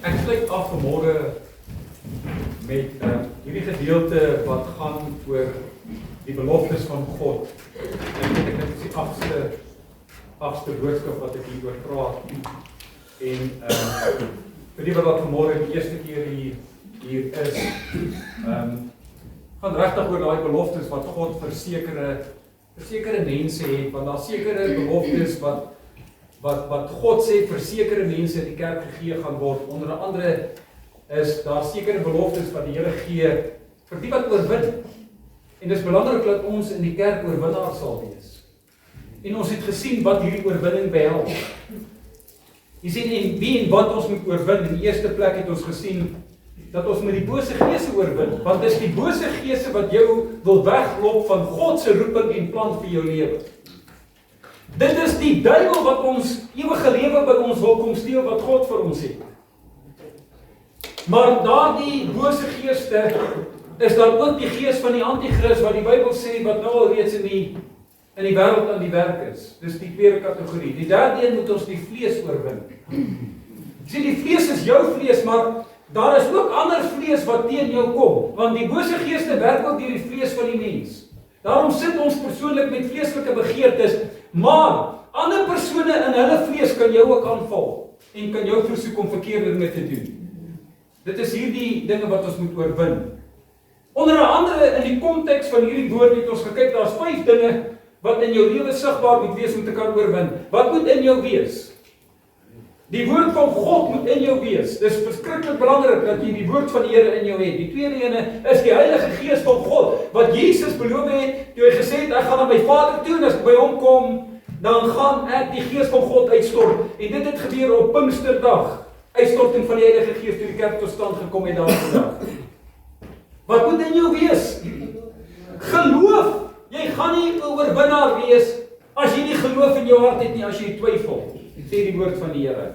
Ek sluit af vanmôre met hierdie gedeelte wat gaan oor die beloftes van God. En dit is die agste boodskap wat ek hieroor praat. En vir die wat vanmôre die eerste keer hier is, gaan regtig oor daai beloftes wat God vir sekere mense het, want daar sekere beloftes wat God sê vir sekere mense in die kerk gegee gaan word. Onder andere is daar sekere beloftes wat die Here gee vir die wat oorwin. En dit is belangrik dat ons in die kerk oorwinnaars sal wees. En ons het gesien wat hierdie oorwinning behels. Jy sien en wie en wat ons moet oorwin. In die eerste plek het ons gesien dat ons met die bose geese oorwin, want dis die bose geese wat jou wil weglop van God se roeping en plan vir jou lewe. Dit is die duiwel wat ons ewige lewe by ons wil kom steel wat God vir ons het. Maar daardie bose geeste is daar ook die gees van die anti-kris wat die Bybel sê wat nou al reeds in die wêreld aan die werk is. Dis die tweede kategorie. Die derde een moet ons die vlees oorwin. Sien, die vlees is jou vlees, maar daar is ook ander vlees wat teen jou kom, want die bose geeste werk ook deur die vlees van die mens. Daarom sit ons persoonlik met vleeslike begeertes, maar ander persone in hulle vlees kan jou ook aanval en kan jou versoek om verkeerde dinge te doen. Dit is hierdie dinge wat ons moet oorwin. Onder andere in die konteks van hierdie woord het ons gekyk, daar's 5 dinge wat in jou lewe sigbaar moet wees om te kan oorwin. Wat moet in jou wees? Die woord van God moet in jou wees. Dis verskriklik belangrik dat jy die woord van die Here in jou het. Die tweede ene is die Heilige Gees van God, wat Jesus beloof het, toe hy gesê het, ek gaan na my Vader toe, en as ek by hom kom, dan gaan ek die Gees van God uitstort. En dit het gebeur op Pinksterdag, uitstorting van die Heilige Gees, toe die kerk tot stand gekom het daar vandag. Wat moet in jou wees? Geloof. Jy gaan nie 'n oorwinnaar wees, as jy nie geloof in jou hart het nie, as jy twyfel. Sê die woord van die Here.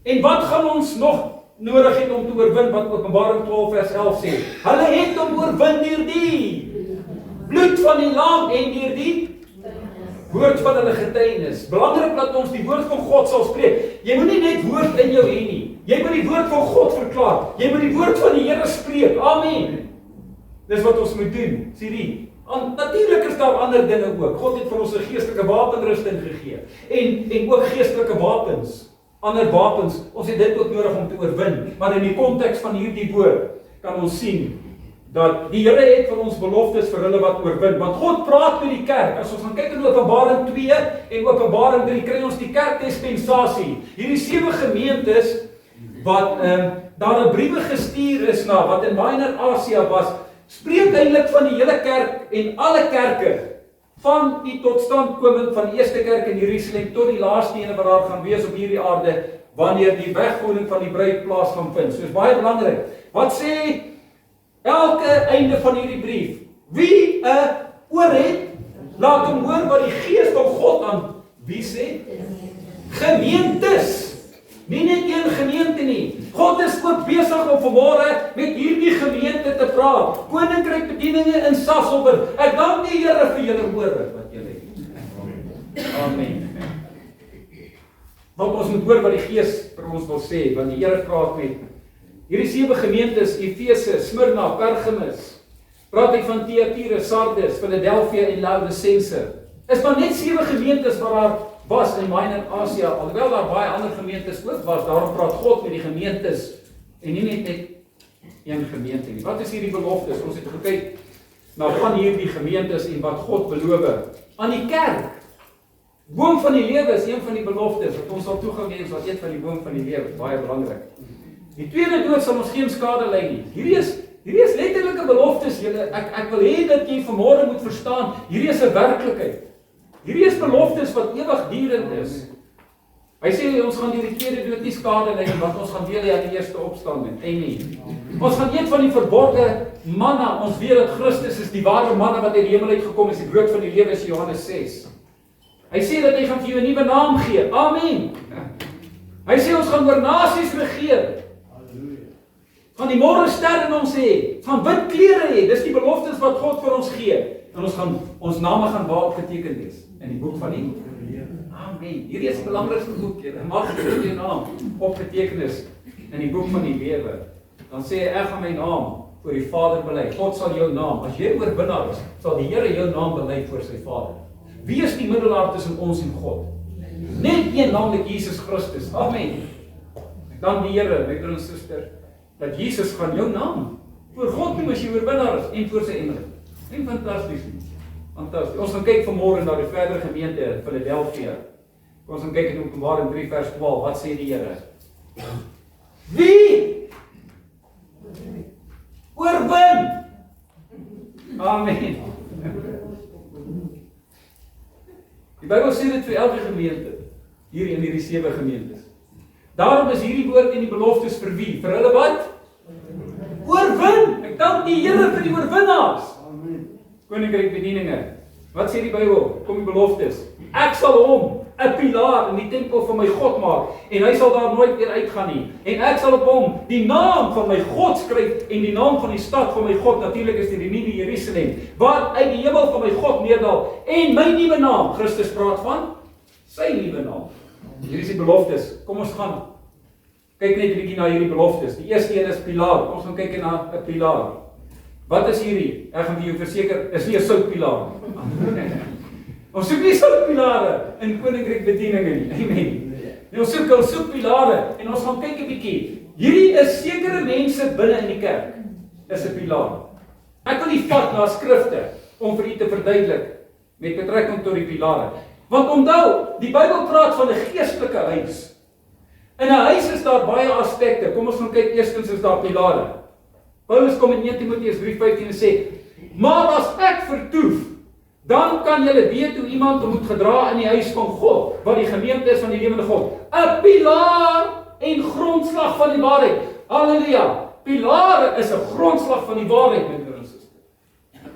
En wat gaan ons nog nodig het om te oorwin, wat Openbaring 12 vers 11 sê? Hulle het om oorwin deur die bloed van die lam en deur die woord van hulle getuienis. Belangrik dat ons die woord van God sal spreek. Jy moet nie net woord in jou hê nie. Jy moet die woord van God verklaar. Jy moet die woord van die Here spreek. Amen. Dis wat ons moet doen. Sien die? Natuurlik is daar ander dinge ook. God het vir ons 'n geestelike wapenrusting gegee. En ook geestelike wapens. Ander wapens. Ons het dit ook nodig om te oorwin. Maar in die konteks van hierdie woord kan ons sien dat die Here het vir ons beloftes vir hulle wat oorwin. Want God praat met die kerk. As ons gaan kyk in Openbaring 2 en Openbaring 3, kry ons die kerkdispensasie. Hierdie 7 gemeentes wat daar 'n briewe gestuur is na, wat in Minor-Asia was, spreek eintlik van die hele kerk en alle kerke, van die totstandkoming van die eerste kerk in Jerusalem tot die laaste ene wat daar gaan wees op hierdie aarde, wanneer die wegvoering van die bruid plaas gaan vind. So is baie belangrik. Wat sê elke einde van hierdie brief? Wie 'n oor het, laat hom hoor wat die Gees van God aan wie sê? Gemeentes. Nie net een gemeente nie. God is ook besig om vanmôre met hierdie gemeente te praat. Koninkryk bedieninge in Sasolburg. Ek dank die Here vir julle woorde wat julle het. Amen. Want ons moet hoor wat die Gees vir ons wil sê, want die Here praat met hierdie 7 gemeentes, Efese, Smyrna, Pergamus. Praat hy van Thyatira, Sardes, Philadelphia en Laodicea. Is maar net 7 gemeentes wat daar was in Minor-Asia, alhoewel daar baie ander gemeentes ook was. Daarom praat God met die gemeentes en nie net een gemeente nie. Wat is hierdie beloftes? Ons het gekyk na van hierdie gemeentes en wat God beloof aan die kerk. Boom van die lewe is een van die beloftes wat ons sal toegang hê, ons sal eet van die boom van die lewe, baie belangrik. Die tweede dood sal ons geen skade ly nie. Hierdie is letterlike beloftes, julle. Ek wil hê dat jy vanmôre moet verstaan, hierdie is 'n werklikheid. Hierdie is beloftes wat ewigdurend is. Hy sê ons gaan deur die tweede dood nie skade ly nie, want ons gaan deel hê aan die eerste opstanding. Amen. Ons gaan eet van die verborgde manna. Ons weet dat Christus is die ware manna wat uit die hemel uit gekom is, die brood van die lewe is Johannes 6. Hy sê dat hy gaan vir jou 'n nuwe naam gee. Amen. Hy sê ons gaan oor nasies regeer. Gaan die môrester in ons hê, gaan wit klere hê. Dis die beloftes wat God vir ons gee. En ons name gaan waar opgeteken wees in die boek van die Amen. Hierdie is die belangrikste boek, jy mag jou naam opgeteken is in die boek van die lewe, dan sê hy, ek gaan my naam voor die Vader bely. God sal jou naam, as jy oorwinnaar is, sal die Here jou naam bely voor sy Vader. Wie is die middelaar tussen ons en God? Net een, naamlik Jesus Christus. Amen. Dan die Here, my broer en suster, dat Jesus gaan jou naam voor God noem as jy oorwinnaar is en voor sy engele. En fantasties. Fantasties. Ons gaan kyk vanmôre na die verdere gemeente in Philadelphia. Ons gaan kyk in Openbaring 3 vers 12. Wat sê die Here? Wie oorwin? Amen. Die Bybel sê dit vir elke gemeente, hier in hierdie 7 gemeentes. Daarom is hierdie woord en die beloftes vir wie? Vir hulle wat? Oorwin! Ek dank die Here vir die oorwinnaars. Koninkryk bedieninge. Wat sê die Bybel? Kom die beloftes. Ek sal hom 'n pilaar in die tempel van my God maak en hy sal daar nooit weer uitgaan nie. En ek sal op hom die naam van my God skryf en die naam van die stad van my God, natuurlik is dit die nuwe Jerusalem, wat uit die hemel van my God neerdal en my nuwe naam. Christus praat van sy nuwe naam. Hier is die beloftes. Kom ons gaan kyk net 'n bietjie na hierdie beloftes. Die eerste een is pilaar. Ons gaan kyk na 'n pilaar. Wat is hierdie? Ek gaan vir jou verseker, is nie 'n soutpilaar nie. Ons soek nie soutpilare in koninkryk bedieninge nie. Amen. Ons soek pilare en ons gaan kyk 'n bietjie. Hierdie is sekere mense binne in die kerk. Is 'n pilaar. Ek wil nie vat na skrifte om vir u te verduidelik met betrekking tot die pilare. Want onthou, die Bybel praat van 'n geestelike huis. In 'n huis is daar baie aspekte. Kom ons gaan kyk, eerstens is daar pilare. Paulus kom in 1 Timoteus 3:15 en sê, maar as ek vertoef, dan kan julle weet hoe iemand moet gedra in die huis van God, wat die gemeente is van die lewende God. 'n Pilaar en grondslag van die waarheid. Halleluja! Pilare is 'n grondslag van die waarheid, my broers en susters.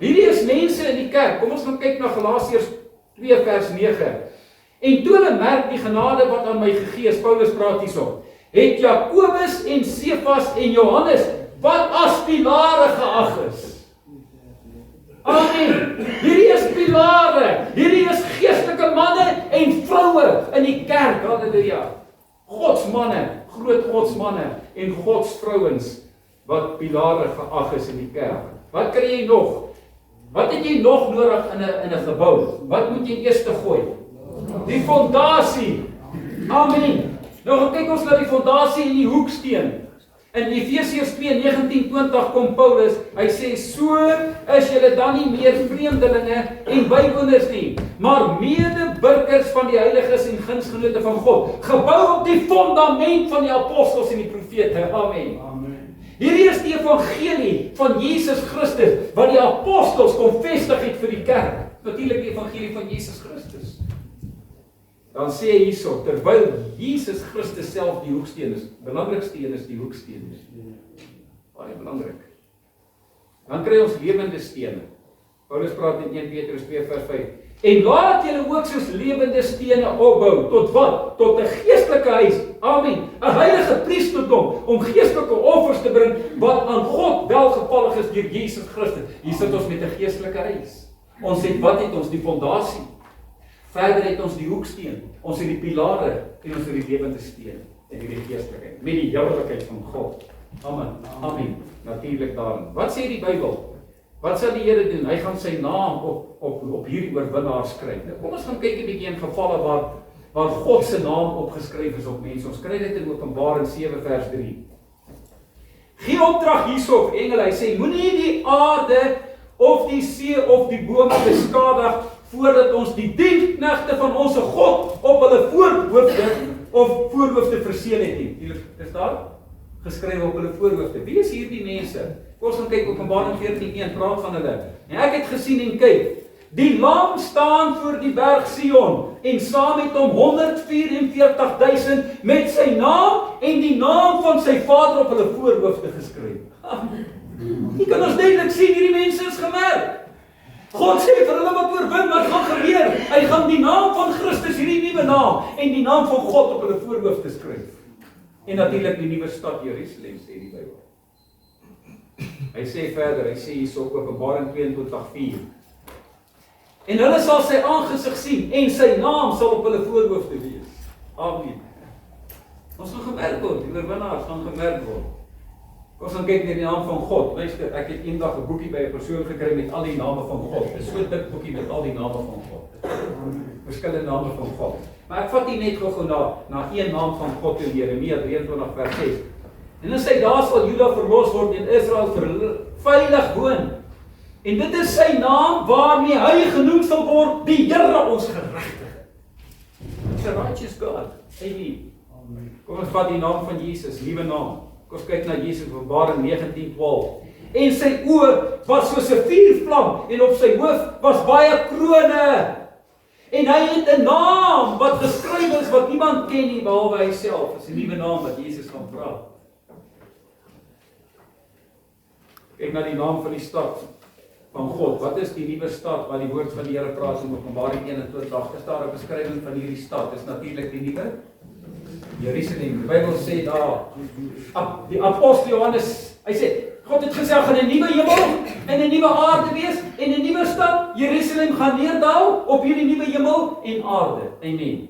Hierdie is mense in die kerk. Kom ons gaan kyk na Galasiërs 2 vers 9. En toe hulle merk die genade wat aan my gegee is, Paulus praat hierso, het Jakobus en Sefas en Johannes, wat as pilare geag is. Amen. Hierdie is pilare. Hierdie is geestelike manne en vroue in die kerk. Halleluja. Godsmanne, groot godsmanne en godsvrouens wat pilare geag is in die kerk. Wat kry jy nog? Wat het jy nog nodig in 'n gebou? Wat moet jy eers te gooi? Die fondasie. Amen. Nou kyk ons na die fondasie en die hoeksteen. In Efesiërs 2:19-20 kom Paulus, hy sê, so is julle dan nie meer vreemdelinge en bywoners nie, maar medeburgers van die heiliges en gunsgenote van God, gebou op die fondament van die apostels en die profete. Amen. Hierdie is die evangelie van Jesus Christus, wat die apostels kom vestig het vir die kerk. Natuurlik die evangelie van Jesus Christus. Dan sê hy hierso, terwyl Jesus Christus self die hoeksteen is, belangrikste een is die hoeksteen. Baie belangrik. Dan kry ons lewende stene. Paulus praat in 1 Petrus 2 vers 5. En laat julle ook soos lewende stene opbou, tot wat? Tot 'n geestelike huis. Amen. 'n heilige priesterdom om geestelike offers te bring wat aan God welgevallig is deur Jesus Christus. Hier sit ons met 'n geestelike huis. Ons het wat het ons? Die fondasie. Verder het ons die hoeksteen, ons het die pilare en ons het die lewende steen in die geestelikheid, met die heerlikheid van God. Amen. Amen. Natuurlik daarin. Wat sê die Bybel? Wat sal die Here doen? Hy gaan sy naam op hierdie oorwinnaars skryf. Kom ons gaan kyk 'n bietjie in gevalle waar God se naam opgeskryf is op mense. Ons kry dit in Openbaring 7 vers 3. Gee opdrag hierso vir engele. Hy sê, moenie die aarde of die see of die bome beskadig voordat ons die diensknegte van ons God op hulle voorhoofde verseël het nie. Hier is daar geskryf op hulle voorhoofde. Wie is hierdie mense? Ons gaan kyk Openbaring 14:1 praat van hulle. En ek het gesien en kyk, die lam staan voor die berg Sion en saam met hom 144,000 met sy naam en die naam van sy Vader op hulle voorhoofde geskryf. Jy kan ons duidelik sien hierdie mense is gemerk. God sê vir hulle wat oorwin, wat gaan gebeur? Hy gaan die naam van Christus, hierdie nuwe naam, en die naam van God op hulle voorhoofde skryf. En natuurlik die nuwe stad Jerusalem, sê die Bybel. Hy sê verder, hy sê hierso op Openbaring 22:4. En hulle sal sy aangesig sien, en sy naam sal op hulle voorhoofde wees. Amen. Ons gaan gemerk word, die oorwinnaars gaan gemerk word. Ons gaan kyk na die naam van God. Luister, ek het eendag 'n boekie by 'n persoon gekry met al die name van God. 'n So dik boekie met al die name van God. Verskillende name van God. Maar ek vat nie net gou na een naam van God in Jeremia 23 vers 6. En dan sê daar sal Juda verlos word en Israel veilig woon. En dit is sy naam waarmee hy genoem sal word, die Here ons geregtige. It's a righteous God. Amen. Kom ons vat die naam van Jesus, liewe naam. Kom ons kyk na Jesus in Openbaring 19:12. En sy oë was soos 'n vuurvlam en op sy hoof was baie krone. En hy het 'n naam wat geskryf is wat niemand ken nie behalwe hy self. Dis 'n nuwe naam wat Jesus gaan vra. Kyk na die naam van die stad van God. Wat is die nuwe stad wat die woord van die Here praat in Openbaring 21? Is daar 'n beskrywing van hierdie stad? Dis natuurlik die nuwe Jerusalem. Die Bybel sê daar, die apostel Johannes, hy sê, God het gesê, gaan 'n nuwe hemel en 'n nuwe aarde wees, en 'n nuwe stad, Jerusalem, gaan neerdal op hierdie nuwe hemel en aarde. Amen.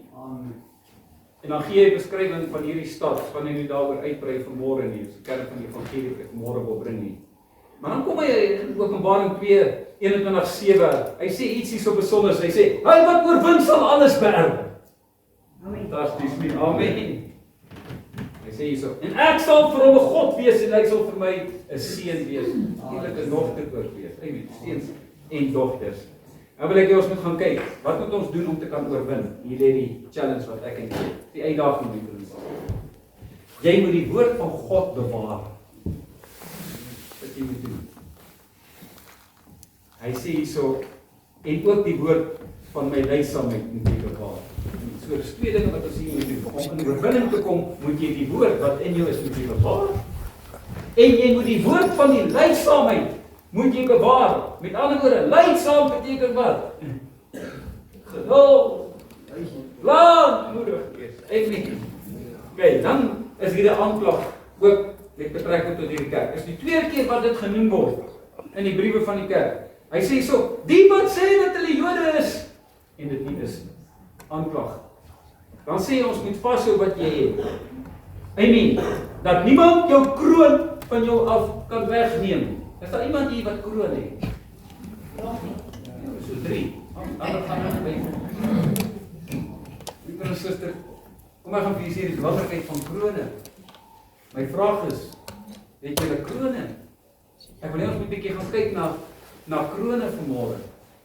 En dan gee hy beskrywing van hierdie stad, van hy nie daaroor uitbrei vanmôre nie, so kern van die evangelie wat ek môre wil bring nie. Maar dan kom hy in Openbaring 2:21-7, hy sê iets hier so besonders, hy sê, hy wat oorwin sal alles beerwe. Fantasties nie, amen. Hy sê hierso, en ek sal vir hom 'n God wees en hy sal vir my 'n seun wees, eerlike dogter ook wees. Amen, seuns en dogters. Nou wil ek hê ons moet gaan kyk, wat moet ons doen om te kan oorwin? Hier lê die challenge wat ek en jy, die uitdaging moet doen. Jy moet die woord van God bewaar. Wat jy moet doen. Hy sê hierso, en ook die woord van my lydsaamheid moet jy bewaar. So dis twee dinge wat ons hier moet doen. Om in oorwinning te kom, moet jy die woord wat in jou is, moet jy bewaar. En jy moet die woord van die lydsaamheid moet jy bewaar. Met ander woorde, lydsaam beteken wat? Geduld, lankmoedig wees. Amen. Okay, dan is hier 'n aanklag ook met betrekking tot hierdie kerk. Is die tweede keer wat dit genoem word in die briewe van die kerk. Hy sê so, die wat sê dat hulle Jode is en dit nie is nie. Aanklag. Dan sê ons moet vashou wat jy het. Amen. Dat niemand jou kroon van jou af kan wegneem. Is daar iemand hier wat kroon het? Ja, so 3. Ander gaan nog by. Broer en suster, kom ek gaan vir julle sê die belangrikheid van krone. My vraag is, het julle krone? Ek wil net ons moet 'n bietjie gaan kyk na krone vanmôre.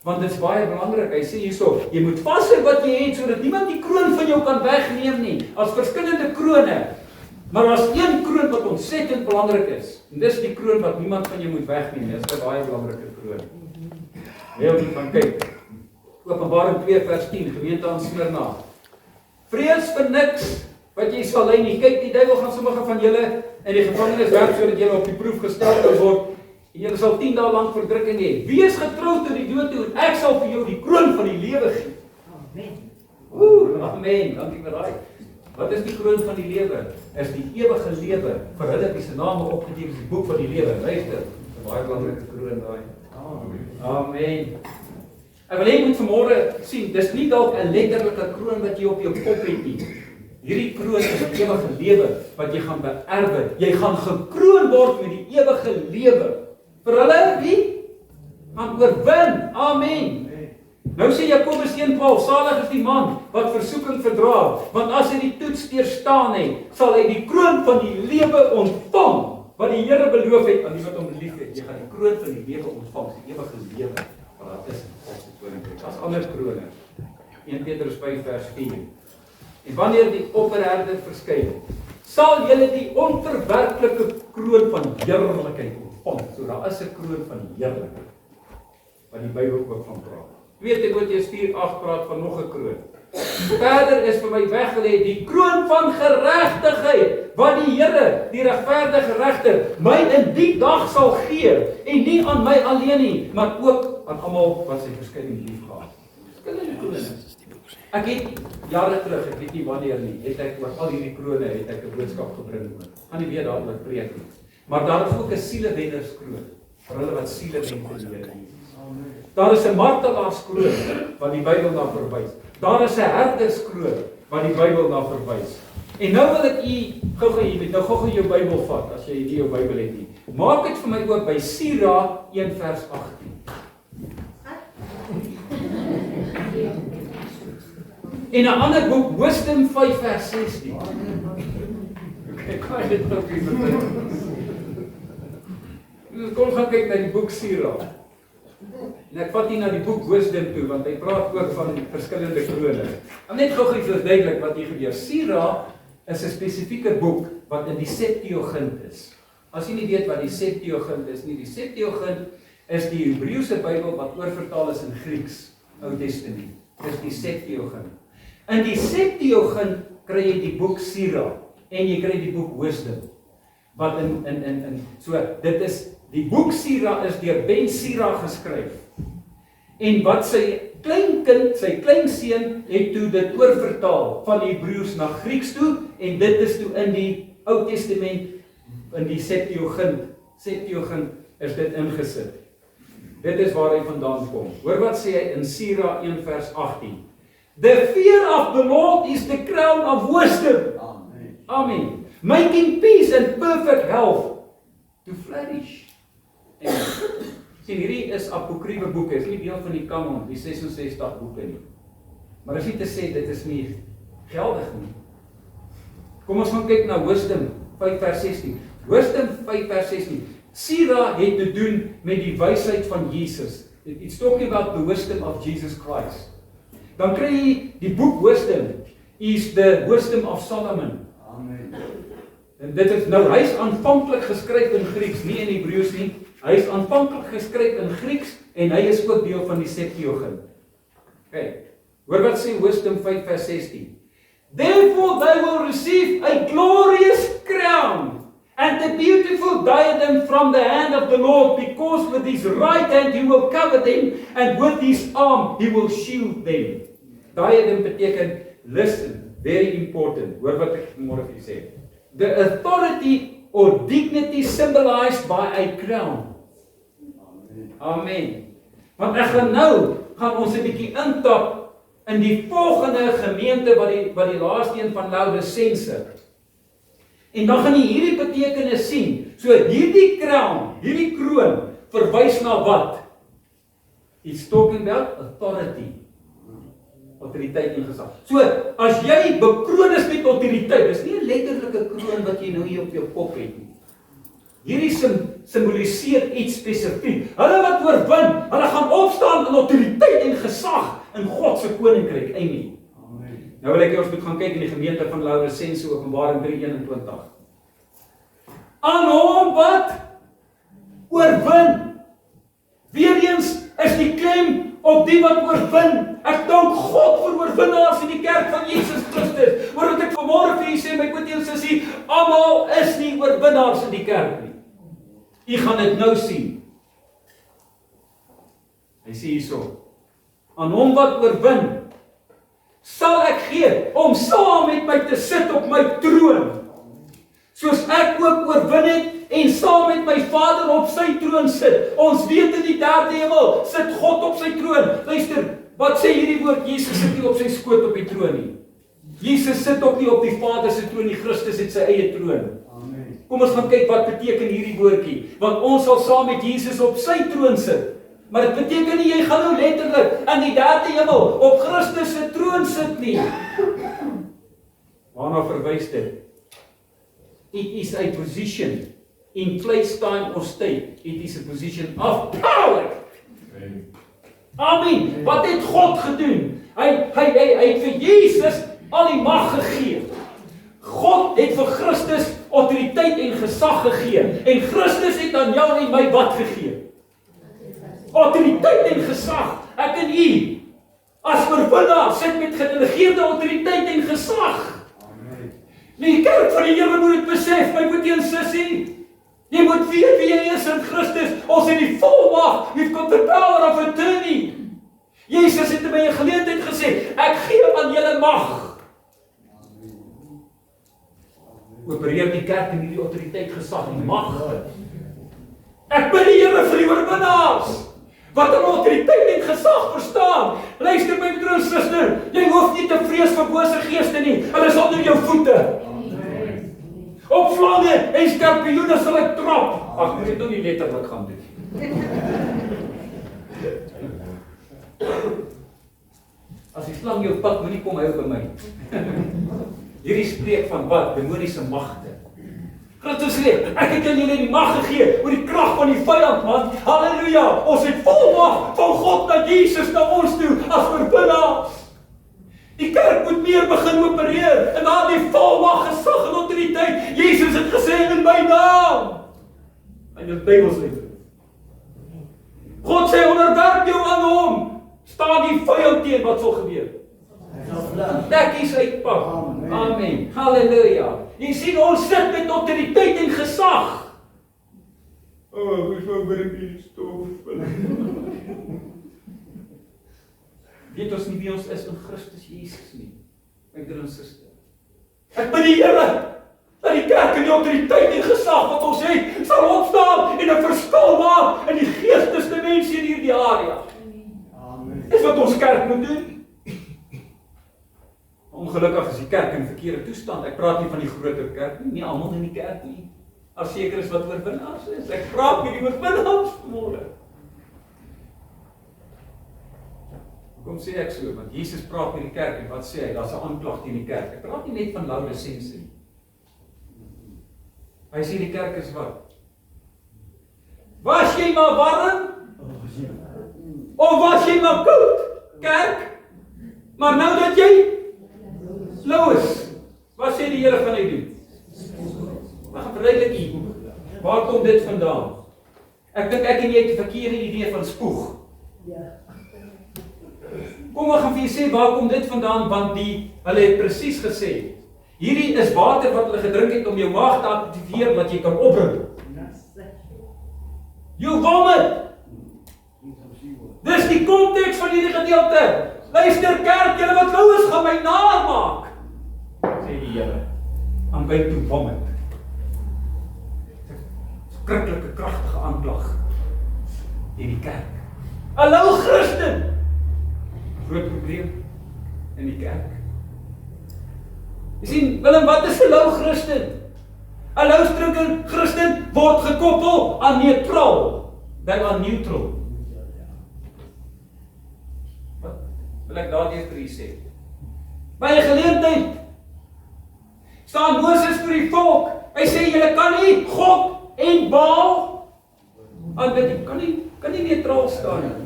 Want dit is baie belangrik. Hy sê hierso, jy moet vashou wat jy het sodat niemand die kroon van jou kan wegneem nie. As verskillende krone. Maar as een kroon wat ontsettend belangrik is. En dis die kroon wat niemand van jou moet wegneem. Dis 'n baie belangrike kroon. Jy moet gaan kyk. Openbaring 2 vers 10, gemeente aan Smyrna. Vrees vir niks wat jy sal ly nie. Kyk, die duiwel gaan sommige van julle in die gevangenis werp sodat julle op die proef gestel kan word. En julle sal 10 dae lank verdrukking hê. Wees getrou tot die dood toe en ek sal vir jou die kroon van die lewe gee. Amen. Amen. Dankie vir daai. Wat is die kroon van die lewe? Is die ewige lewe vir hulle wie se name opgeteken is in die boek van die lewe. Luister, 'n baie belangrike kroon daai. Amen. Ek wil hê moet vanmôre sien, dis nie dalk 'n letterlike kroon wat jy op jou kop het nie. Hierdie kroon is 'n ewige lewe wat jy gaan beerwe. Jy gaan gekroon word met die ewige lewe. Vir hulle wie? Gaan oorwin. Amen. Nou sê Jakobus 1:12, salig is die man wat versoeking verdra, want as hy die toets deurstaan het, sal hy die kroon van die lewe ontvang, wat die Here beloof het aan die wat hom liefhet. Jy gaan die kroon van die lewe ontvang, die ewige lewe wat daar is in God se koninkryk. As ander krone. 1 Petrus 5 vers 4. En wanneer die opperherder verskyn, sal julle die onverwerklike kroon van heerlikheid ontvang. So daar is 'n kroon van heerlikheid wat die Bybel ook van praat. 2 Timoteus 4:8 praat van nog 'n kroon. Verder is vir my weggelê die kroon van geregtigheid wat die Here, die regverdige regter, my in die dag sal gee en nie aan my alleen nie, maar ook aan almal wat sy verskyning liefgehad. Verskillende krone. Ek het jare terug, ek weet nie wanneer nie, het ek oor al hierdie krone het ek 'n boodskap gebring oor. Gaan nie weer daaroor preek nie. Maar daar is ook 'n sielewennerskroon vir hulle wat siele wen vir die Here. Daar is 'n martelaarskroon wat die Bybel na verwys. Daar is 'n herderskroon wat die Bybel na verwys. En nou wil ek jy moet nou gou jou Bybel vat, as jy nie jou Bybel het nie. Maak dit vir my oop by Sira 1 vers 18. En 'n ander boek, Wisdom 5 vers 16. Ek kan dit nog nie vertel. Kom gaan kyk na die boek Sira. En ek vat nie na die boek Wisdom toe, want hy praat ook van verskillende krone. Om net gou verduidelik wat hier gebeur. Sira is 'n spesifieke boek wat in die Septuagint is. As jy nie weet wat die Septuagint is nie, die Septuagint is die Hebreëse Bybel wat oorvertaal is in Grieks, Ou Testament. Dis die Septuagint. In die Septuagint kry jy die boek Sira en jy kry die boek Wisdom. Wat so dit is die boek Sira is deur Ben Sira geskryf. En wat sy kleinkind, sy kleinseun het toe dit oorvertaal van Hebreëus na Grieks toe en dit is toe in die Ou Testament in die Septuagint is dit ingesit. Dit is waar hy vandaan kom. Hoor wat sê hy in Sira 1 vers 18. The fear of the Lord is the crown of wisdom. Amen. Amen. Making peace and perfect health to flourish. En sien, hierdie is apokriewe boeke, is nie deel van die kanon, die 66 boeke nie. Maar as jy te sê, dit is nie geldig nie. Kom ons gaan kyk na Wisdom 5 vers 16. Wisdom 5 vers 16. Sira het te doen met die wysheid van Jesus. It's talking about the wisdom of Jesus Christ. Dan kry jy die boek Wisdom, is the wisdom of Solomon. Amen. En dit is nou, hy is aanvanklik geskryf in Grieks, nie in Hebreëus nie. Hy is aanvanklik geskryf in Grieks en hy is ook deel van die Septuagint. Kyk, hoor wat sê Wisdom 5 vers 16. Therefore they will receive a glorious crown and a beautiful diadem from the hand of the Lord, because with his right hand he will cover them and with his arm he will shield them. Diadem beteken, listen, very important. Hoor wat ek môre vir sê. The authority or dignity symbolized by a crown. Amen. Want ek gaan ons 'n bietjie intap in die volgende gemeente wat die laaste een van Laodicense. En dan gaan jy hierdie betekenis sien. So hierdie crown, hierdie kroon verwys na wat? It's talking about authority. Autoriteit en gesag. So as jy bekroon is met autoriteit, dis nie 'n letterlike kroon wat jy nou hier op jou kop het nie. Hierdie simboliseer iets spesifiek. Hulle wat oorwin, hulle gaan opstaan in autoriteit en gesag in God se koninkryk. Amen. Nou wil ek ons moet gaan kyk in die gemeente van Laodicense, Openbaring 3:21. Aan hom wat oorwin. Weereens is die klem op die wat oorwin. Ek dank God vir oorwinnaars in die kerk van Jesus Christus. Hoor wat ek vanmôre vir julle sê, my broer en sussie, almal is nie oorwinnaars in die kerk nie. U gaan dit nou sien. Hy sê hierso, aan hom wat oorwin, sal ek gee om saam met my te sit op my troon. Soos ek ook oorwin het en saam met my Vader op sy troon sit. Ons weet in die derde hemel sit God op sy troon. Luister, wat sê hierdie woord? Jesus sit nie op sy skoot op die troon nie. Jesus sit ook nie op die Vader se troon nie. Christus het sy eie troon. Amen. Kom ons gaan kyk wat beteken hierdie woordjie. Want ons sal saam met Jesus op sy troon sit. Maar dit beteken nie jy gaan nou letterlik in die derde hemel op Christus se troon sit nie. Waarna verwys dit? It is a position in place, time or state. It is a position of power. Amen. Wat het God gedoen? Hy het vir Jesus al die mag gegee. God het vir Christus autoriteit en gesag gegee. En Christus het aan jou en my wat gegee? Autoriteit en gesag. Ek en u as oorwinnaar sit met gedelegeerde autoriteit en gesag. Amen. Die kerk van die Here moet dit besef, my broer en sussie. Jy moet weet wie jy is in Christus. Ons het die volmag, we've got the power of attorney. Jesus het by 'n geleentheid gesê, ek gee aan julle mag. Opereer die kerk in hierdie autoriteit, gesag en mag. Ek bid die Here vir die oorwinnaars. wat hulle autoriteit en gesag verstaan. Luister my broer, suster, jy hoef nie te vrees vir bose geeste nie. Hulle is onder jou voete. Op slange en skorpioene sal ek trap. Ag, moet jy nou nie letterlik gaan doen. As die slang jou pak, moenie kom hou by my. Hierdie spreek van wat? Demoniese magte. Christus sê, ek het aan julle die mag gegee oor die krag van die vyand, man. Halleluja! Ons het volmag van God na Jesus na ons toe as oorwinnaars. Die kerk moet meer begin opereer en daardie volmag, gesag en autoriteit. Jesus het gesê in my naam. En die Bybel sê, God sê onderwerp jou aan hom. Staan die vyand teen, wat sal gebeur? Dekkies uitpak. Amen. Halleluja. Jy sien, ons sit met autoriteit en gesag. Ons wou weer die stof. Weet ons nie wie ons is in Christus Jesus nie, my broer en suster. Ek bid die Here dat die kerk en die autoriteit en gesag wat ons het, sal opstaan en 'n verskil maak in die geestesdimensie in hierdie area. Dis wat ons kerk moet doen. Ongelukkig is die kerk in verkeerde toestand. Ek praat nie van die groter kerk nie, nie almal in die kerk nie. As seker is wat oorwinnaars is. Ek praat met die oorwinnaars vanmôre. Kom sê ek so, want Jesus praat met die kerk en wat sê hy? Daar's 'n aanklag teen die kerk. Ek praat nie net van Laodisense nie. Hy sê die kerk is wat? Was jy maar warm? Of was jy maar koud? Kerk? Maar nou dat jy lou is, wat sê die Here gaan hy doen? Mag verduidelik hier. Waar kom dit vandaan? Ek dink ek en jy het 'n verkeerde idee van spoeg. Kom ek gaan vir julle sê waar kom dit vandaan, want hulle het presies gesê, hierdie is water wat hulle gedrink het om jou maag te aktiveer wat jy kan opbring. You vomit. Dis die konteks van hierdie gedeelte. Luister kerk, julle wat lou is, gaan my namaak. Sê die Here. I'm going to vomit. Skrikkelike kragtige aanklag in die kerk. 'n Lou Christen. Groot probleem in die kerk. Jy sien, Willem, wat is 'n lou Christen? 'n Lou Christen word gekoppel aan neutraal, dan aan neutral. Wat wil ek daardeur vir u sê? By 'n geleentheid staan Moses vir die volk. Hy sê julle kan nie God en Baal aanbid nie. Kan nie neutraal staan nie.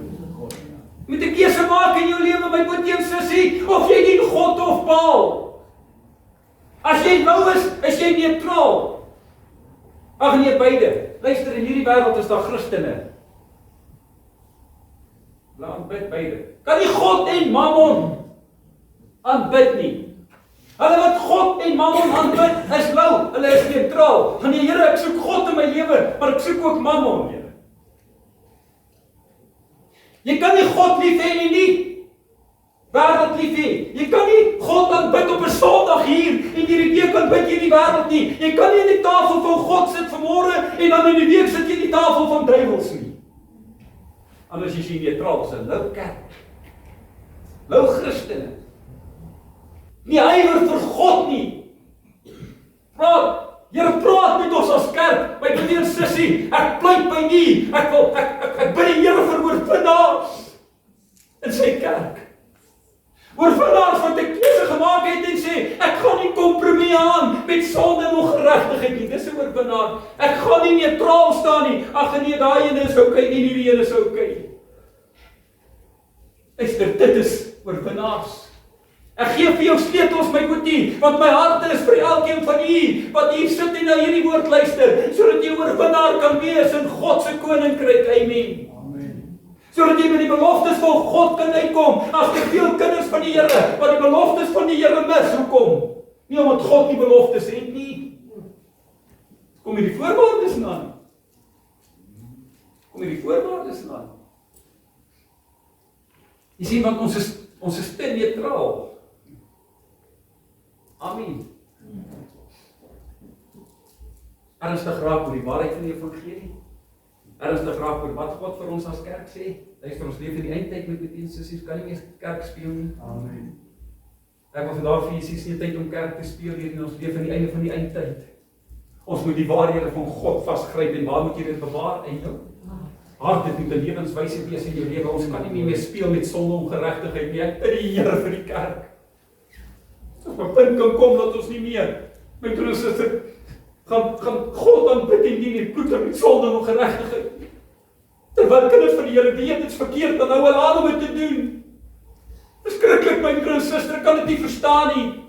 Jy moet 'n keuse maak in jou lewe, my broer en sussie, of jy dien God of Baal. As jy lou is jy neutraal. Ag nee, beide. Luister, in hierdie wêreld is daar Christene. Hulle aanbid beide. Kan nie God en Mammon aanbid nie. Hulle wat God en Mammon aanbid, is lou. Hulle is neutraal. Want die Here, ek soek God in my lewe, maar ek soek ook Mammon, Here. Jy kan nie God lief hê en nie wêreld lief hê. Jy kan nie God aanbid op 'n Sondag hier en hierdie week aanbid jy die wêreld nie. Jy kan nie aan die tafel van God sit vanmôre en dan in die week sit jy aan die tafel van duiwels nie. Anders is jy neutraal, is 'n lou kerk. Lou Christene. Nie ywer vir God nie. Here praat met ons as kerk, my broer en sussie, ek pleit by U, ek bid die Here vir oorwinnaars in sy kerk. Oorwinnaars wat 'n keuse gemaak het en sê, ek gaan nie kompromie aan met sonde en ongeregtigheid nie, dis 'n oorwinnaar. Ek gaan nie neutraal staan nie, ag nee, daai ene is okay, en hierdie ene is okay. Luister, dit is oorwinnaars. Ek gee vir jou sleutels, my boetie, want my hart is vir elkeen van u wat hier sit en na hierdie woord luister, sodat jy oorwinnaar kan wees in God se koninkryk. Amen. Amen. Sodat jy met die beloftes van God kan uitkom, as te veel kinders van die Here, wat die beloftes van die Here mis. Hoekom? Nie omdat God die beloftes het nie. Kom hier die voorwaardes na. Kom hier die voorwaardes na. Jy sien, want ons is te neutraal. Amen. Ernstig raak oor die waarheid van die evangelie. ernstig raak oor wat God vir ons as kerk sê. Luister, ons leef in die eindtyd met sissies, kan nie meer kerk speel nie. Amen. Ek wil vandag vir sissies nie tyd om kerk te speel hier nie, ons leef in die einde van die eindtyd. Ons moet die waarhede van God vasgryp en waar moet jy dit bewaar? In jou hart, dit moet 'n lewenswyse wees in jou lewe. Ons kan nie meer speel met sonde ongeregtigheid nie. Ek bid die Here vir die kerk. As 'n punt kan kom dat ons nie meer my broer en suster gaan God aanbid en nie die ploeter met sonde en ongeregtigheid. Terwyl kinders van die Here weet dit's verkeerd, dan hou hulle aan om dit te doen. Verskriklik, my broer en suster, ek kan dit nie verstaan nie.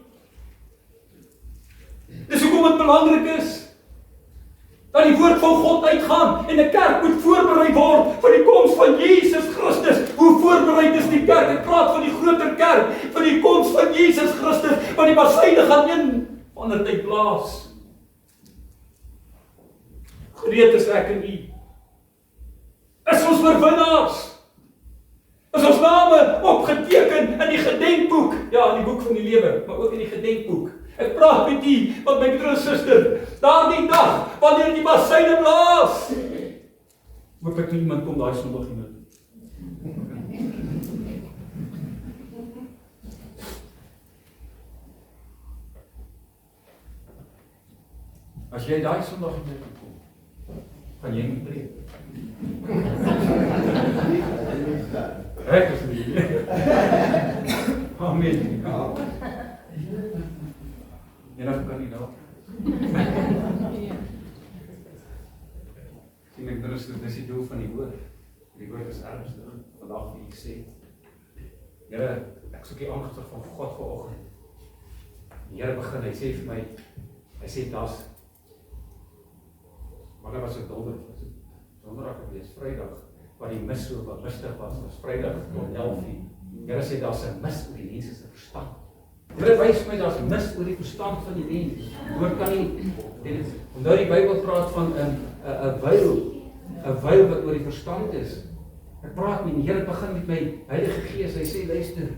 Dis hoekom dit belangrik is dat die woord van God uitgaan en 'n kerk moet voorberei word vir die koms van Jesus Christus. Hoe voorberei is die kerk? Ek praat van die groter kerk, van die koms van Jesus Christus, want die basyne gaan een wanneer tyd blaas. Gereed is ek en u. Is ons oorwinnaars? Is ons name opgeteken in die gedenkboek? Ja, in die boek van die lewe, maar ook in die gedenkboek. Ek praat met u, want my broer en suster, daardie dag, wanneer die basyne blaas, hoop ek nie iemand kom daai Sondag nie. As jy daai Sondag nie kom, gaan jy nie preek. Ek is nie. Amen. Enige kandidaat. Sien ek dis die doel van die woord. Die woord is ernstig. Vandag wie ek sê. Here, ek soek die aangesig van God vanoggend. Die Here begin, hy sê vir my, hy sê daar's maar daar was 'n donderdag gewees, Vrydag, waar die mis so wat mistig was Vrydag tot 11:00. Here sê daar's 'n mis oor die mense se verstand. Here wys my daar's 'n mis oor die verstand van die mens. Woord kan nie. Onthou die Bybel praat van 'n wyl wat oor die verstand is. Ek praat met die Here, begin met my Heilige Gees. Hy sê luister,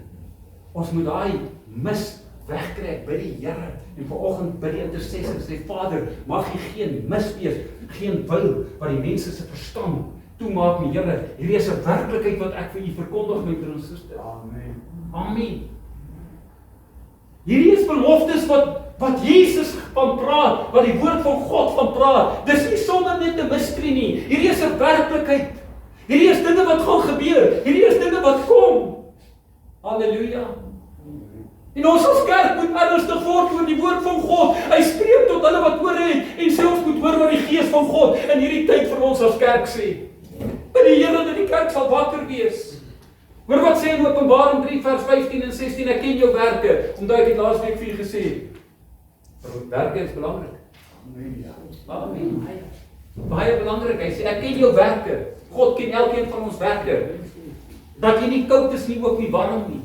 ons moet daai mis wegkry by die Here. En vanoggend by die intercessor sê Vader, mag U geen mis wees, geen wyl wat die mense se verstand toemaak nie. Here, hierdie is 'n werklikheid wat ek vir U verkondig, my broer en suster. Amen. Amen. Hierdie is beloftes wat Jesus van praat, wat die woord van God van praat. Dis nie sonder net 'n mysterie nie. Hierdie is 'n werklikheid. Hierdie is dinge wat gaan gebeur. Hierdie is dinge wat kom. Halleluja. En ons as kerk moet ernstig word oor die woord van God. Hy spreek tot hulle wat oor het en sê ons moet hoor wat die Gees van God in hierdie tyd vir ons as kerk sê. Dat die Here dat die kerk sal wakker wees. Hoor wat sê in Openbaring 3 vers 15 en 16, ek ken jou werke, omdat ek het laasweek vir julle gesê. Werke is belangrik. Amen. Baie belangrik. Hy sê ek ken jou werke. God ken elkeen van ons werke. Dat jy nie koud is nie, ook nie warm nie.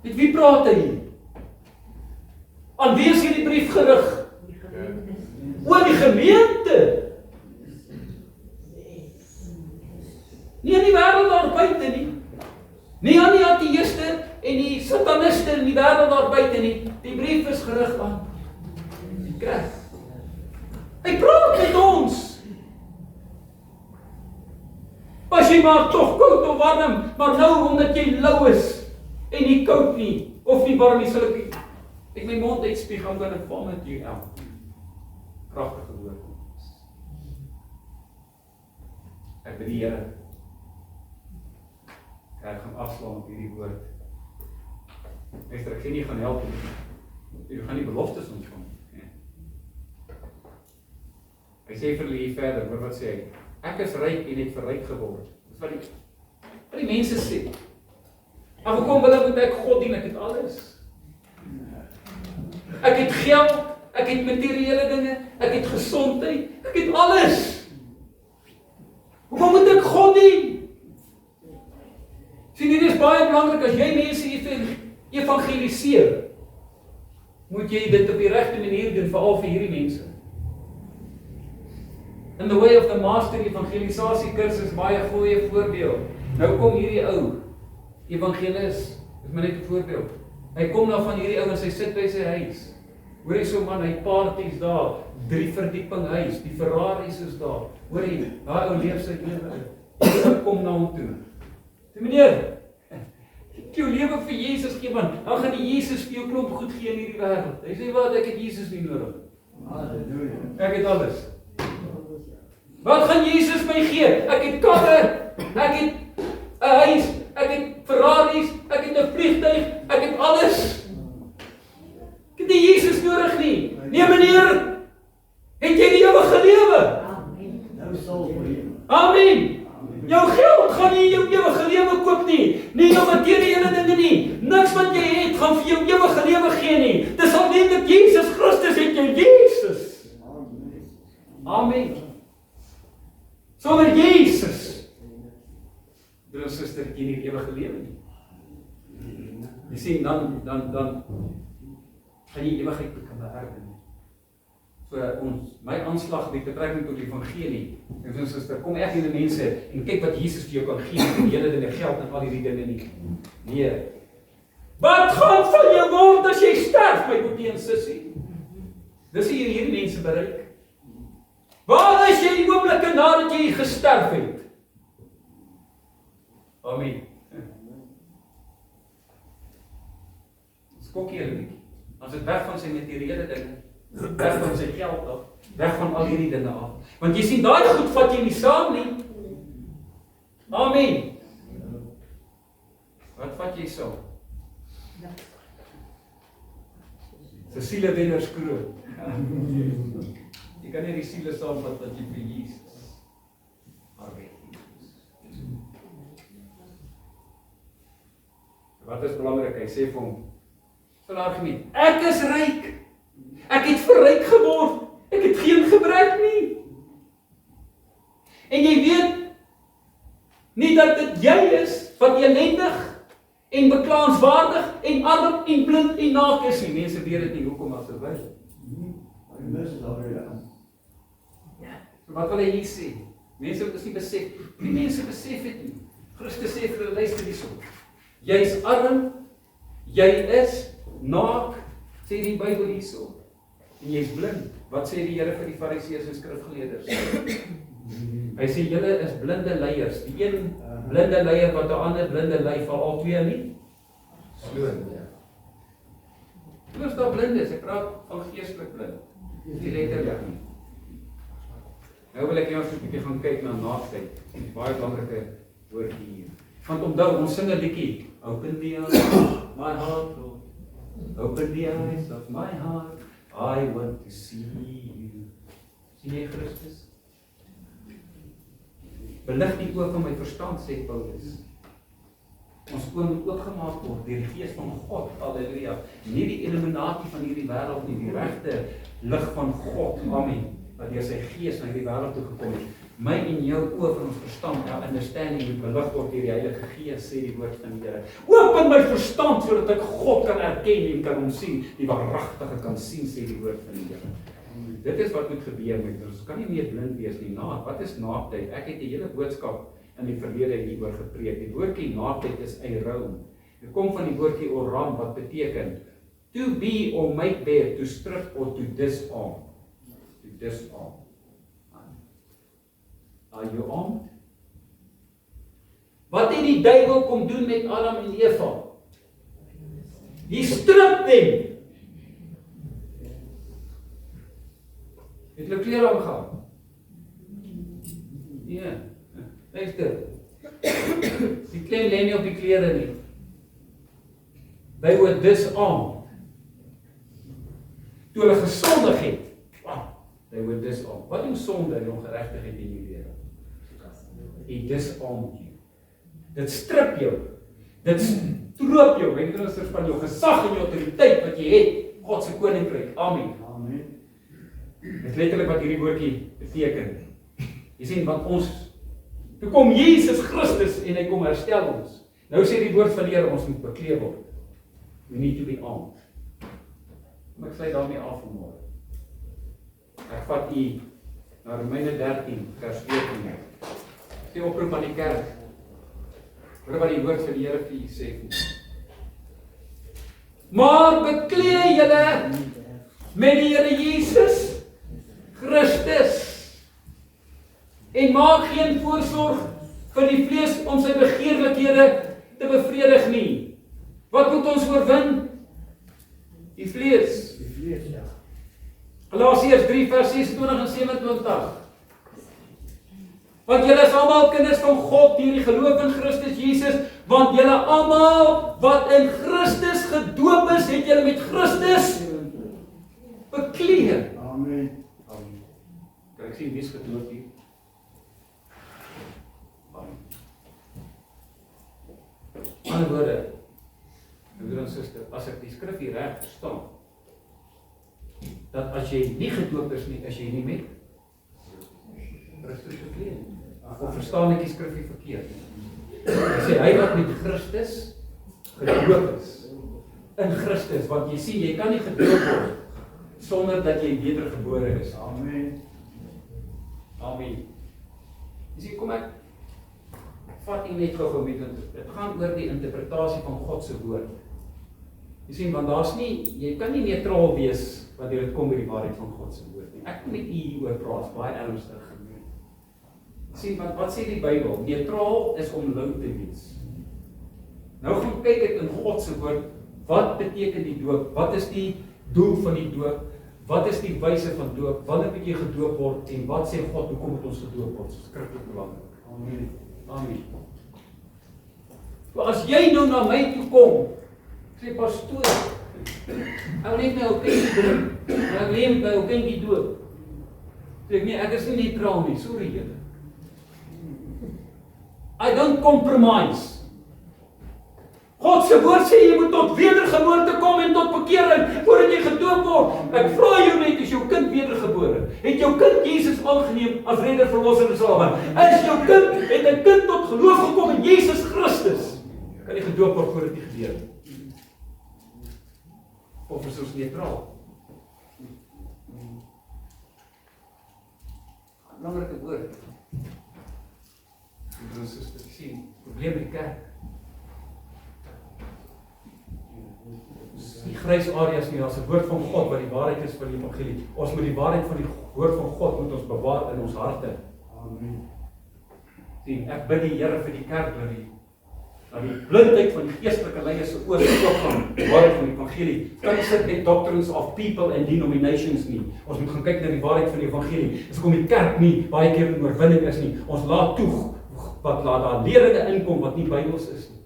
Met wie praat hy hier? Aan wie is hierdie brief gerig? Oor die gemeente. Nie aan die wêreld daar buite nie. Nie aan die ateïste en die sataniste in die wêreld daar buite nie. Die brief is gerig aan die kerk. Hy praat met ons. Was jy maar tog koud of warm, maar nou omdat jy lou is en nie koud nie, of nie warm nie, sal ek my mond uitspieg, I'm gonna vomit you out. Kragtige woord. Ek bid die Here, ek gaan afslaan op hierdie woord. Ek sê nie gaan help nie. Jy gaan nie beloftes ontvang nie. Hy sê vir hulle hier verder, hoor wat sê hy? Ek is ryk en het verryk geword. Dis wat die mense sê. Maar hoekom wil ek God dien? Ek het alles. Ek het geld, ek het materiële dinge, ek het gesondheid, ek het alles. Hoekom moet ek God dien? Sien, dit is baie belangrik as jy mense evangeliseer. Moet jy dit op die regte manier doen, veral vir hierdie mense. In the way of the master evangelisasie kursus baie goeie voorbeeld. Nou kom hierdie ou evangelis, is maar net 'n voorbeeld. Hy kom nou van hierdie ou en hy sit by sy huis. Hoor jy so man, hy parties daar, 3 verdieping huis, die Ferraris is daar. Hoor jy, daai ou leef sy lewe. Jy kom na hom toe. Sê meneer, ek jou lewe vir Jesus gee man, dan gaan die Jesus vir jou klomp goed gee in hierdie wêreld. Hy sê wat, ek het Jesus nie nodig. Ek het alles. Wat gaan Jesus my gee? Ek het karre, ek het 'n huis, ek het Ferraris, ek het 'n vliegtuig, ek het alles. Ek het nie Jesus nodig nie. Nee meneer, het jy die ewige lewe? Amen. Jou geld gaan nie jou ewige lewe koop nie. Nie jou materiële dinge nie. Niks wat jy het gaan vir jou ewige lewe gee nie. Dis alleen dat Jesus Christus het jou Jesus. Amen. Sonder Jesus. Broer en suster, het jy nie ewige lewe nie. Jy sien, dan gaan jy ewigheid kan beerwe. So my aanslag met betrekking tot die evangelie, en suster, kom ek hier die mense en kyk wat Jesus vir jou kan gee, en hele dinge geld en al hierdie dinge nie. Nee. Wat gaan van jou word as jy sterf, my boetie en sussie? Dis hier hierdie mense bereik. Waar is jy die oomblikke nadat jy gesterf het? Amen. Skok hier 'n bietjie. As dit weg van sy materiële dinge, weg van sy geld af, weg van al hierdie dinge af. Want jy sien, daai goed vat jy nie saam nie. Amen. Wat vat jy saam? Sy siele wennerskroon. Jy kan nie die siele saamvat wat jy vir Jesus arbeid. Wat is belangrik? Hy sê vir hom, so 'n argument, ek is ryk. Ek het verryk geword. Ek het geen gebrek nie. En jy weet nie dat dit jy is wat ellendig en beklaanswaardig en arm en blind en naak is nie. Mense weet dit nie, hoekom as dit wys. So wat wil hy hier sê? Mense moet dit nie besef. Die mense besef dit nie. Christus sê vir hulle, luister hierso. Jy is arm, jy is naak, sê die Bybel hierso. En jy is blind. Wat sê die Here vir die Fariseërs en skrifgeleerders? Hy sê julle is blinde leiers. Die een blinde leier wat 'n ander blinde lei, val al twee nie. Sloon. Hoe is daar blindes? Ek praat van geestelik blind. Die letterlik nie. Nou wil ek jou 'n bietjie gaan kyk na naaktheid. Die baie belangrike woordjie hier. Want onthou, ons sing 'n liedjie. Open the eyes of my heart, Lord. Open the eyes of my heart. I want to see you. Sien jy Christus? Belig die oë van my verstand, sê Paulus. Ons oë moet oopgemaak word deur die Gees van God. Halleluja. Nie die illuminatie van hierdie wêreld nie, die regte lig van God. Amen. Wat deur sy Gees na hierdie wêreld toe gekom het. My en jou oë van ons verstand, ja, understanding moet belig word deur die Heilige Gees, sê die woord van die Here. Open my verstand sodat ek God kan erken en kan hom sien, die waaragtige kan sien, sê die woord van die Here. Dit is wat moet gebeur met ons. Ons kan nie meer blind wees nie. Wat is naaktheid? Ek het die hele boodskap in die verlede hieroor gepreek. Die woordjie naaktheid is eiroom. Dit kom van die woordjie oram wat beteken to be or make bare, to strip or to disarm. To disarm. Are you armed? Wat het die duiwel kom doen met Adam en Eva? He stripped them. Het hulle klere aangehad? Ja. Luister. Die klein lê nie op die klere nie. They were disarmed. Toe hulle gesondig het. They were disarmed. Wat doen sonde en ongeregtigheid in jou lewe? He disarmed you. Dit strip jou. Dit stroop jou. Weet jy ons van jou gesag en jou autoriteit wat jy het. God se koninkryk. Amen. Amen. Dit is letterlik wat hierdie woordjie beteken. Jy sien wat ons toe kom Jesus Christus en hy kom herstel ons. Nou sê die woord van die Here ons moet bekleed word. We need to be armed. Maar ek sê daarmee af vanmôre. Ek vat u na Romeine 13 vers 14. Die oproep aan die kerk. Hoor wat die woord van die Here vir u sê. Maar bekleed julle met die Here Jesus Christus. En maak geen voorsorg vir die vlees om sy begeerlikhede te bevredig nie. Wat moet ons oorwin? Die vlees. Galasiërs 3 vers 26 en 27. Want julle is almal kinders van God deur die geloof in Christus Jesus, want julle almal wat in Christus gedoop is, het julle met Christus bekleed. Amen. Kan ek sien wie is gedoop hier? Amen. In ander woorde, broer en suster, as ek die skrif hier reg verstaan, dat as jy nie gedoop is nie, is jy nie met Christus gekleed. Of verstaan ek die skrif hier verkeerd? Hy sê, hy wat met Christus gedoop is, in Christus, want jy sien, jy kan nie gedoop word, sonder dat jy wedergebore is. Amen. Amen. Jy sien, kom ek vat nie net gou met dit gaan oor die interpretasie van God se woord. Jy sien, want daar's nie, jy kan nie neutraal wees wanneer dit kom by die waarheid van God se woord nie. Ek kom met u hieroor praat, baie ernstig. Jy sien, want wat sê die Bybel? Neutraal is om lou te wees. Nou gaan kyk ek in God se woord, wat beteken die doop? Wat is die doel van die doop? Wat is die wyse van doop? Wanneer moet jy gedoop word? En wat sê God, hoekom moet ons gedoop word? Dit is skrikkelik belangrik. Amen. Amen. So as jy nou na my toe kom, sê pastoor, ek wil net my ou kindjie doop, ek wil net my ou kindjie doop. Sê ek, nee, ek is nie neutraal nie, sorry julle. I don't compromise. God se woord sê jy moet tot wedergeboorte kom en tot bekering voordat jy gedoop word. Ek vra jou net, is jou kind wedergebore? Het jou kind Jesus aangeneem as redder, verlosser en salwer? Is jou kind, het 'n kind tot geloof gekom in Jesus Christus? Kan jy gedoop word voordat jy gebeur? Of is ons neutraal? Belangrike woord. Ons is te sien, probleem met die kerk. Die grys areas nie, as 'n woord van God wat die waarheid is van die evangelie. Ons moet die waarheid van die woord van God moet ons bewaar in ons harte. Amen. Sien, ek bid die Here vir die kerk dat die blindheid van die geestelike leiers se oë oopgaan, die waarheid van die evangelie. Kan nie sit met doctrines of people and denominations nie. Ons moet gaan kyk na die waarheid van die evangelie. Dis hoekom die kerk nie baie keer in oorwinning is nie. Ons laat toe wat laat daar leringe inkom wat nie Bybels is nie.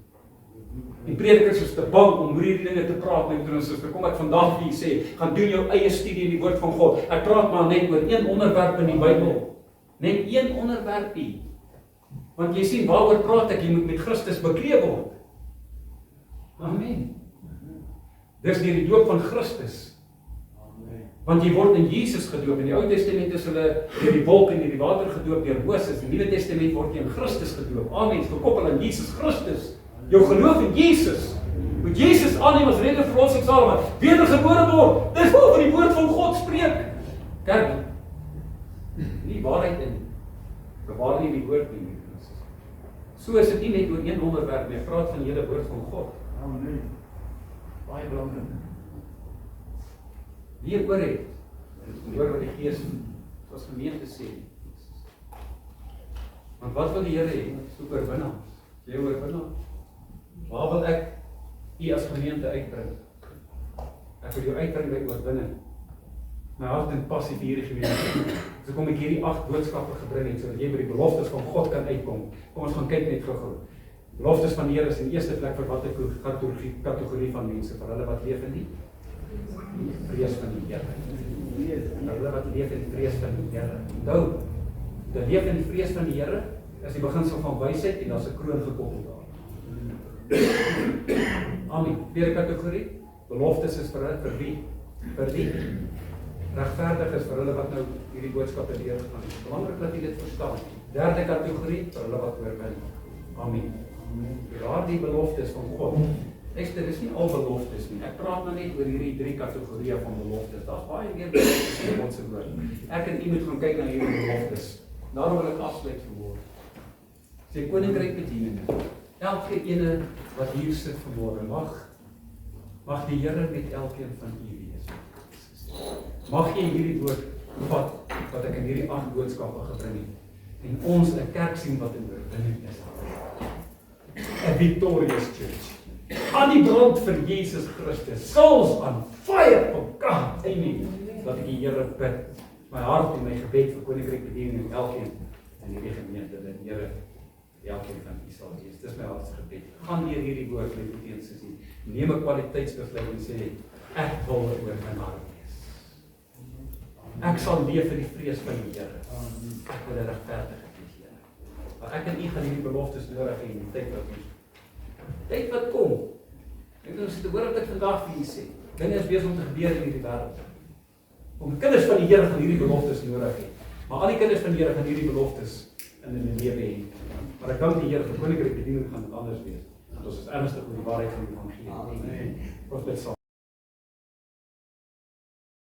Die predikers is te bang om oor hierdie dinge te praat, my broer en suster. Kom ek vandag vir julle sê, gaan doen jou eie studie in die woord van God. Ek praat maar net oor een onderwerp in die Bybel. Net een onderwerpie. Want jy sien, waaroor praat ek? Jy moet met Christus bekleed word. Amen. Dis deur die doop van Christus. Amen. Want jy word in Jesus gedoop. In die Ou Testament is hulle deur die wolk en deur die water gedoop deur Moses. In die Nuwe Testament word jy in Christus gedoop. Amen. Gekoppel aan Jesus Christus. Jou geloof in Jesus. Moet Jesus aanneem as redder, verlosser en salwer. Wedergebore word. Dis wat die woord van God spreek. Kerk, nie waarheid in. Bewaar nie die woord nie. So is dit nie net oor een onderwerp nie. Ek praat van die hele woord van God. Amen. Baie belangrik. Wie oor het, hoor wat die Gees as gemeente sê. Want wat wil die Here hê? Oorwinnaars. Jy oorwinnaar. Waar wil ek u as gemeente uitbring? Ek wil jou uitbring by oorwinning. My hart en passie vir hierdie gemeente. So kom ek hierdie 8 boodskappe gebring het, sodat jy by die beloftes van God kan uitkom. Kom ons gaan kyk net gou-gou. Beloftes van die Here is in eerste plek vir watter kategorie van mense, vir hulle wat leef in die vrees van die Here. En hulle wat leef in die vrees van die Here. Nou, te leef in die vrees van die Here is die beginsel van wysheid en daar's 'n kroon gekoppel daar. Amen. Tweede kategorie, beloftes is vir wie? Vir wie? Regverdig is vir hulle wat nou hierdie boodskappe deurgaan. Belangrik dat jy dit verstaan. Derde kategorie, vir hulle wat oorwin. Amen. Daardie beloftes van God. Dis nie al beloftes nie. Ek praat nou net oor hierdie 3 kategorieë van beloftes. Daar's baie meer beloftes in God se woord. Ek en u moet gaan kyk na hierdie beloftes. Daarom wil ek afsluit vanmôre. Sê koninkryk bediening. Elke ene wat hier sit vanmôre, mag die Here met elkeen van u wees. Mag jy hierdie woord vat, wat ek in hierdie 8 boodskappe gebring het, en ons 'n kerk sien wat in oorwinning is. 'n victorious church. Aan die brand vir Jesus Christus. Souls on fire for God. Amen. Dat ek die Here bid. My hart en my gebed vir Koninkryk Bediening en elkeen in hierdie gemeente, dat die Here elkeen van u sal wees. Dis my hartse gebed. Gaan deur hierdie woord met die teensien. Neem 'n kwaliteitsbesluit en sê ek wil oor my hart wees. Ek sal leef vir die vrees van die Here. Ek wil 'n regverdige wees, Here. Maar ek en u gaan hierdie beloftes nodig hê in die tyd wat ons tyd wat kom. En ons het hoor wat ek vandag vir u sê. Dinge is besig om te gebeur in hierdie wêreld. Om die kinders van die Here gaan hierdie beloftes nodig hê. Maar al die kinders van die Here gaan hierdie beloftes in hulle lewe hê. Maar ek dank die Here vir Koninkryk Bediening gaan dit anders wees. Want ons is ernstig oor die waarheid van die evangelie. Amen. Ons bid saam.